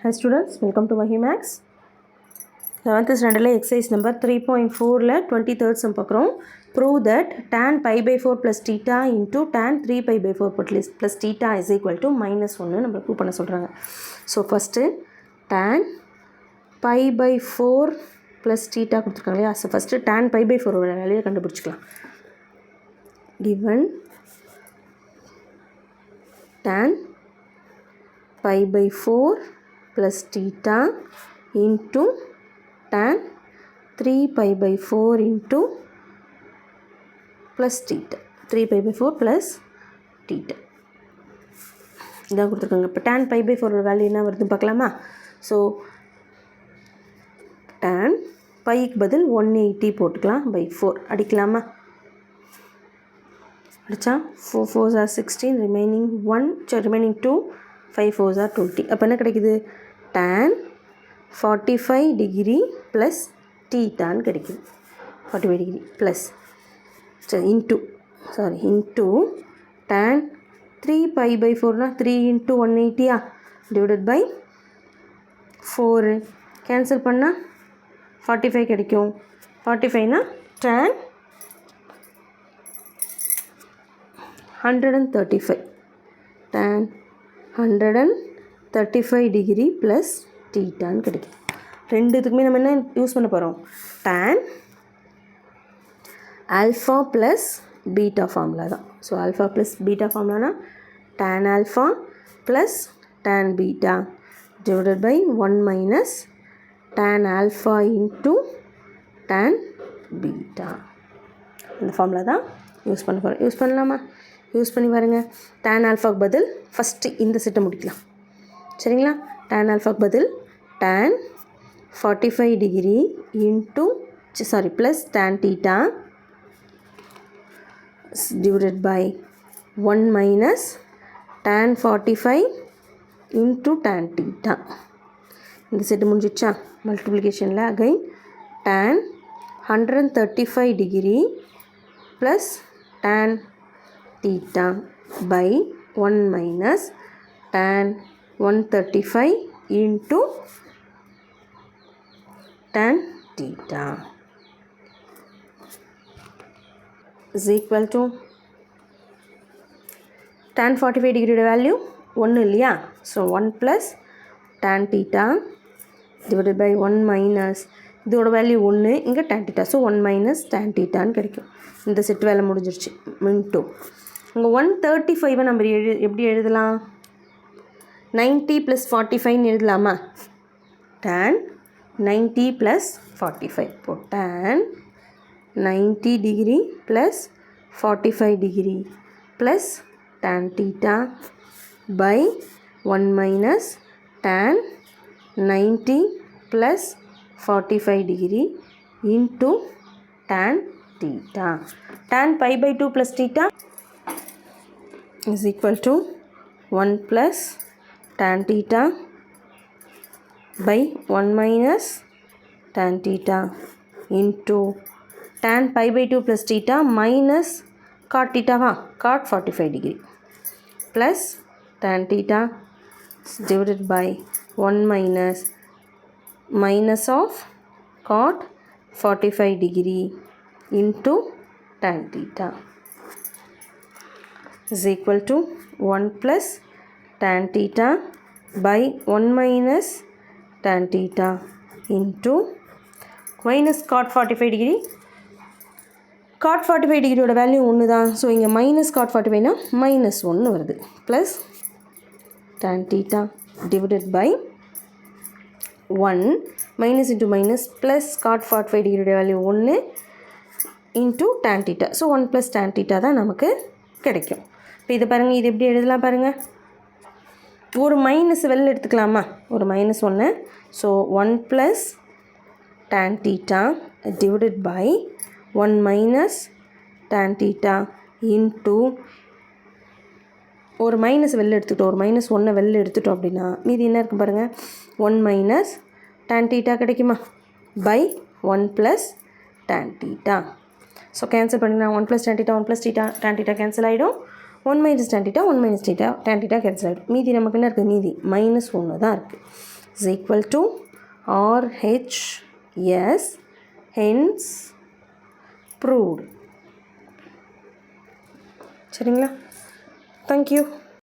Hi students, welcome to Mahimax. 7th standard exercise number 3.4 23rd sum பார்க்குறோம். Prove that tan pi by 4 plus theta into tan 3 pi by 4 plus theta is equal to minus 1 நம்ம prove பண்ண சொல்கிறாங்க. So first tan pi by 4 plus theta கொடுத்துருக்காங்க இல்லையா. So first tan pi by 4 வேலையை கண்டுபிடிச்சிக்கலாம். Given tan pi by 4 plus theta into tan 3 pi by 4 into plus theta 3 pi by 4 plus theta இதான் கொடுத்துருக்காங்க. இப்போ tan pi by 4 value என்ன வருதுன்னு பார்க்கலாமா. So tan bike பதில் 180 போட்டுக்கலாம் by 4 அடிக்கலாமா. அடித்தா 4 4s are 16 remaining 2 5 4s are 20. அப்போ என்ன கிடைக்குது, tan 45 degree plus thetaன்னு கிடைக்குது. 45 degree plus into tan 3 pi by 4 3 into 180 divided by 4 cancel பண்ணால் 45 கிடைக்கும். 45 tan 135 tan 135 degree plus thetaன்னு கிடைக்கும். ரெண்டுத்துக்குமே நம்ம என்ன யூஸ் பண்ண போகிறோம், tan alpha plus beta formula தான். ஸோ alpha plus beta ஃபார்முலானா tan alpha plus tan beta divided by 1 minus tan alpha into tan beta. இந்த ஃபார்முலா தான் யூஸ் பண்ண போகிறோம். யூஸ் பண்ணலாமா, யூஸ் பண்ணி பாருங்கள். tan alphaக்கு பதில் ஃபஸ்ட்டு இந்த செட்டை முடிக்கலாம் சரிங்களா. tan alphaக்கு பதில் tan 45 degree into plus tan theta divided by 1 minus tan 45 into tan theta. இந்த செட்டு முடிஞ்சிச்சா. மல்டிப்ளிகேஷனில் again tan 135 degree plus tan theta by 1 minus tan 135 into tan theta is equal to tan 45 degree value 1 இல்லையா. So 1 plus tan theta divided by 1 minus இதோட value 1, இங்கே tan theta. So 1 minus tan thetaன்னு கிடைக்கும். இந்த set வேலை முடிஞ்சிருச்சு. Mint இங்கே 135 நம்ம எப்படி எழுதலாம், 90 plus 45 எழுதலாமா. tan 90 plus 45 இப்போ tan 90 degree plus 45 degree plus tan theta by 1 minus tan 90 plus 45 degree into tan theta. Tan pi by 2 plus theta is equal to 1 plus tan theta by 1 minus tan theta into tan pi by 2 plus theta minus cot theta cot 45 degree plus tan theta divided by 1 minus of cot 45 degree into tan theta is equal to 1 plus tan theta by 1 minus tan theta into minus cot 45 degree. cot 45 டிகிரியோட value 1 தான். So இங்கே minus cot 45னா minus 1 வருது. Plus tan theta divided by 1 minus into minus plus cot 45 டிகிரியோட value 1 into tan theta. So 1 plus tan theta தான் நமக்கு கிடைக்கும். இப்போ இதை பாருங்கள், இது எப்படி எழுதலாம் பாருங்கள். ஒரு மைனஸ் வெளில எடுத்துக்கலாமா, ஒரு minus 1. So 1 plus tan theta divided by 1 minus tan theta into ஒரு மைனஸ் வெளில எடுத்துக்கிட்டோம், ஒரு மைனஸ் 1 வெளில எடுத்துட்டோம் அப்படின்னா மீதி என்ன இருக்கும் பாருங்கள், 1 minus tan theta கிடைக்குமா by 1 plus tan theta. So cancel பண்ணிங்கன்னா 1 plus tan theta 1 plus tan theta cancel ஆகிடும். 1 minus tan theta 1 minus tan theta cancel ஆகிடும். மீதி நமக்கு என்ன இருக்குது, மீதி -1 தான் இருக்குது. is equal to RHS, hence proved. சரிங்களா? Thank you.